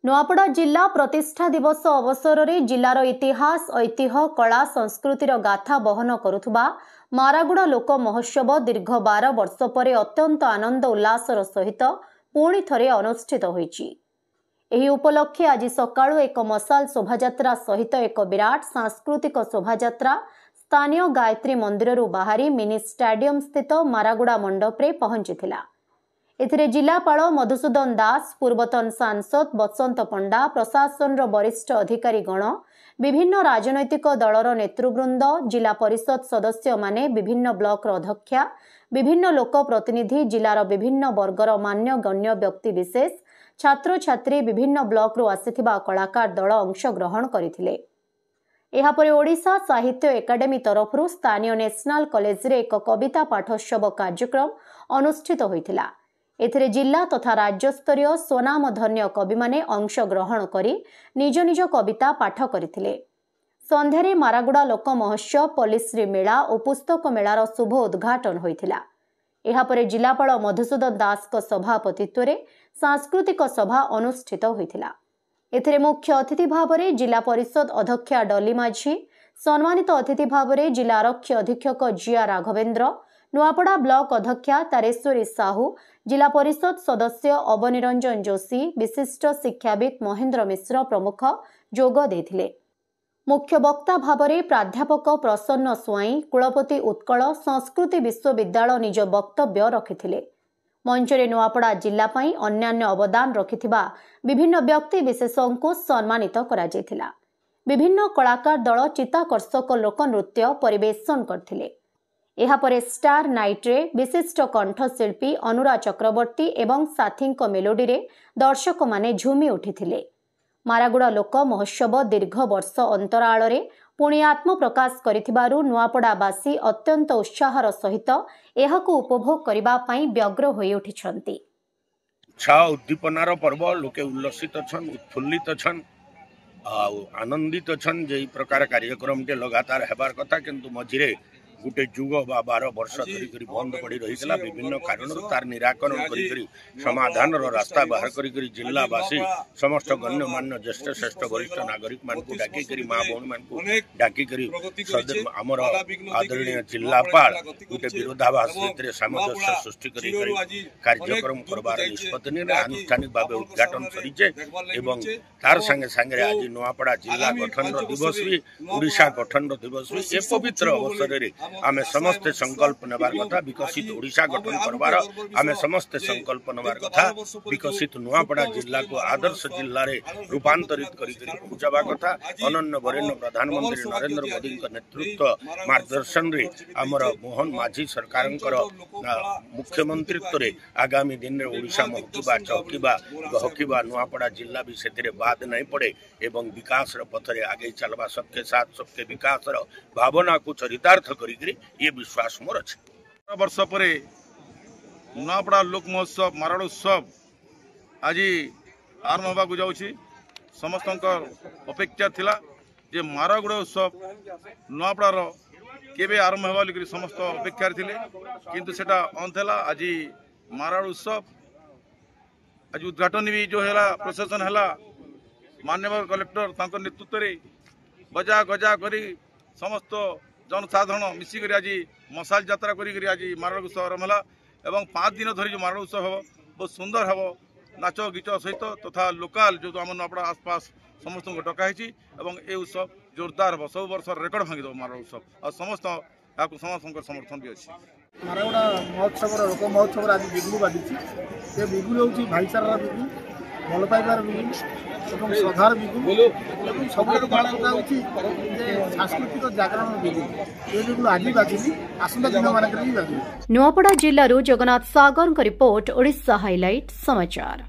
नुआपड़ा जिला प्रतिष्ठा दिवस अवसर में जिलार इतिहास ऐतिह्य कला संस्कृतिर गाथा बहन करुवा मारागुड़ा लोक महोत्सव दीर्घ 12 वर्ष पर अत्यंत आनंद उल्लासर सहित पुणी थरे अनुष्ठित होईछि। एही उपलक्षे आज सकाळु एक मशाल शोभायात्रा सहित एक विराट सांस्कृतिक शोभायात्रा स्थानीय गायत्री मंदिर बाहरी मिनी स्टाडियम स्थित मारागुड़ा मंडप रे पहुंचीथिला। एथिरे जिलापाल मधुसूदन दास, पूर्वतन सांसद बसंत पंडा, प्रशासन वरिष्ठ अधिकारी गण, विभिन्न राजनैतिक दलर नेतृवृंद, जिला परिषद सदस्य माने, विभिन्न ब्लॉक अध्यक्षा, विभिन्न लोक प्रतिनिधि, जिलार विभिन्न वर्गर मान्य गण्य व्यक्ति विशेष, छात्र छात्री, विभिन्न ब्लॉक रु आसिथिबा कलाकार दल अंशग्रहण करथिले। एहापरे ओडिशा साहित्य एकाडेमी तरफरु स्थानीय नेशनल कॉलेज रे एक कविता पाठोत्सव कार्यक्रम अनुष्ठित होइथिला। एथिरे जिला तथा राज्यस्तरीय स्वनामधन्य कवि माने अंशग्रहण करी निज निज कविता पाठ करथिले। संध्यारे मारागुड़ा लोक महोत्सव, पल्लीश्री मेला और पुस्तक मेलार शुभ उद्घाटन होइथिला। एहापरे जिलापाल मधुसूदन दास को सभापतित्व रे सांस्कृतिक सभा अनुष्ठित होइथिला। एथिरे मुख्य अतिथि भाव में जिला परिषद अध्यक्षा डली माझी, सम्मानित अतिथि भाव में जिला आरक्षी अधीक्षक जिया राघवेन्द्र, नुआपड़ा ब्लॉक अध्यक्षा तारेश्वरी साहू, जिला परिषद सदस्य अवनिरंजन जोशी, विशिष्ट शिक्षाविद महेंद्र मिश्र प्रमुख जोग देथिले। मुख्य वक्ता भाव में प्राध्यापक प्रसन्न स्वाई, कुलपति उत्कल संस्कृति विश्वविद्यालय निज वक्तव्य रखिथिले। मंचरे नुआपड़ा जिला पाई अन्यान्य अवदान रखिथिबा विभिन्न व्यक्ति विशेषों को सम्मानित करा जायथिला। विभिन्न कलाकार दल चित्ताकर्षक लोक नृत्य परिवेषण करथिले। एहापरे स्टार नाइट रे विशिष्ट कंठशिल्पी अनुरा चक्रवर्ती एवं साथी मेलोडी रे दर्शक माने झूमी उठिथिले। मारागुड़ा लोक महोत्सव दीर्घ वर्ष अंतराल रे पुणी आत्मप्रकाश करिथिबारु नुआपड़ावासी अत्यंत उत्साहर सहित एहाकु उपभोग करिबा पई व्यग्र होई उठिछंती। उत्साह उद्दीपनार पर्व, लोके उल्लसित छन, उत्फुल्लित छन, आनंदित छन। जे प्रकार कार्यक्रम के लगातार हेबार कथा किंतु मझिरे गोटे जुग बा 12 वर्ष धरिक बंद पड़ी रही है। विभिन्न कारण तार निराकरण कर समाधान रास्ता बाहर कर जिलावासी समस्त गण्यमान्य ज्येष्ठ श्रेष्ठ वरिष्ठ नागरिक मान डाक माँ भौणी मान डाक आमर आदरणीय जिलापाल गोटे विरोधाभास सामंजस्य सृष्टि कार्यक्रम करवार निष्पत्ति आनुष्ठानिक भाव उद्घाटन सरीचे। तार संगे संगे आज नुआपड़ा जिला गठन दिवस भी ओडिशा गठन दिवस भी ए पवित्र अवसर आमे समस्ते संकल्प नेबार कथा, विकसित ओडिशा गठन करवार आमे समस्ते संकल्प नेबार कथा, विकसित नुआपड़ा जिला को आदर्श जिल्ला रे रूपांतरित करी पहुंचाबा कथा। अनन्य वरेण्य प्रधानमंत्री नरेंद्र मोदी नेतृत्व मार्गदर्शन रे आमर मोहन माझी सरकार मुख्यमंत्रित्व रे आगामी दिन रे ओडिशा महकिबा चौकीबा गहकिबा नुआपड़ा जिला भी से बाद नहीं पड़े एवं विकास पथरे आगे चलवा सबके साथ सबके विकास भावना को चरितार्थ करी ये विश्वास मोर अच्छे। 12 वर्ष पर नुआपड़ा लोक महोत्सव मारागुड़ा उत्सव आज आरंभ होगा जाऊँगी। समस्त अपेक्षा थिला जे मारागुड़ा उत्सव नुआपड़ार केबे आरंभ होगा लिखि समस्त अपेक्षा थिले किंतु सेटा अंत है। आज मारागुड़ा उत्सव आज उद्घाटन भी जो है प्रशासन है माननीय कलेक्टर तांको नेतृत्व रे बजा गजा करी समस्त जनसाधारण मिसिक आज मशाल यात्रा करी आज मारागुड़ा उत्सव आरंभ है एवं 5 दिन धरी जो मारागुड़ा उत्सव हम बहुत सुंदर हम नाच गीत सहित तथा लोकाल जो आम नुआपड़ा आसपास समस्त को डकाई ए उत्सव जोरदार हम सब वर्ष रेकर्ड भांगी देव मारागुड़ा उत्सव और समस्त समस्त समर्थन भी अच्छे। मारागुड़ा महोत्सव लोक महोत्सव आज बिगुल बाजी से बिगुल हूँ भाईचारार बिगुल, भल पाइबार बिगुल और श्रद्धार बिगुल और सब बड़ा कथा हूँ सांस्कृतिक जागरण बिगुल। ये बिगुल आज बाजुनी आसंता दिन मानक भी बाजुनी। नुआपड़ा जिल्लारू जगन्नाथ सागर रिपोर्ट, ओडिशा हाइलाइट समाचार।